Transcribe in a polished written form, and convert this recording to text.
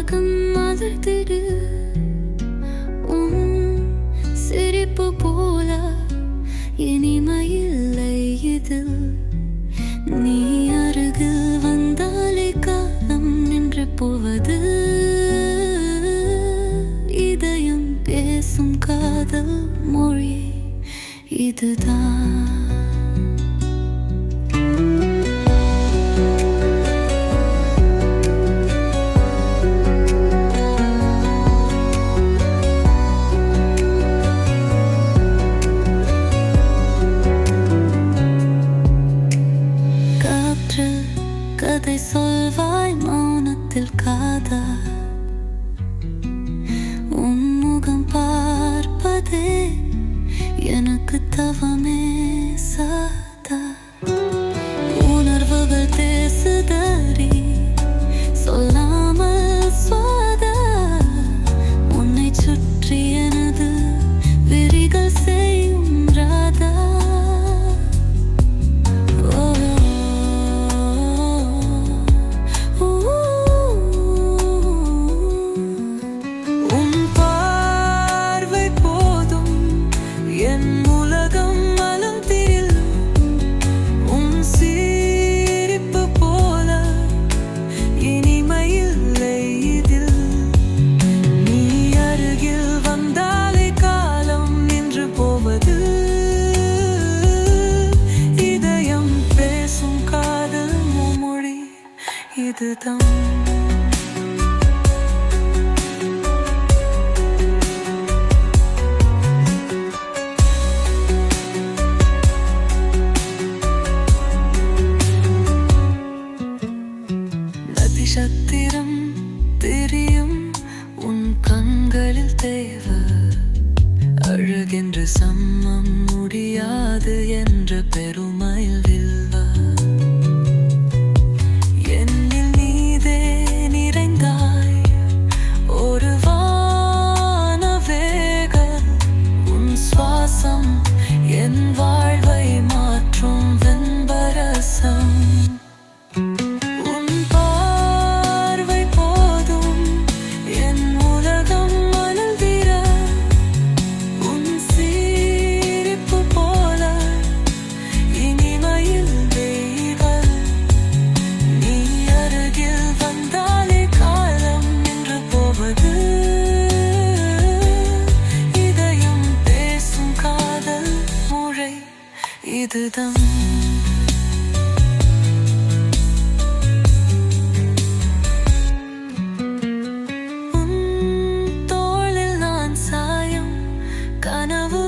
உலகம் மலர்ந்திடு உன் சிரிப்பு போல இனிமையில்லை இதில் நீ அருகில் வந்தாலே காலம் நின்று போவது இதயம் பேசும் காதல் மொழி இதுதான். கதை சொல்வாய் மௌனத்தில் காதல் உன் முகம் பார்ப்பதே எனக்கு தவமே சாதா. உணர்வுகள் பேசுதறி சொல்லாமல் சுவாதா. உன்னை சுற்றி எனது விரிகள் செய்யும் ராதா. இதுதான் நதிசத்திரம் தெரியும் உன் கண்களில் தேவ அழகென்று சம்மம் முடியாது என்ற பெருமையில் வில்வா. என் வாழ்வை மாற்றும் வெண்பரசம் உன் பார்வை போதும் என் உலகம் மலர்ந்திட. உன் சிரிப்பு போல இனிமையில் தெய்வம் நீ அருகில் வந்தாலே காலம் நின்று போவது இதுதான். உன் தோளில் நான் சாயும் கனவு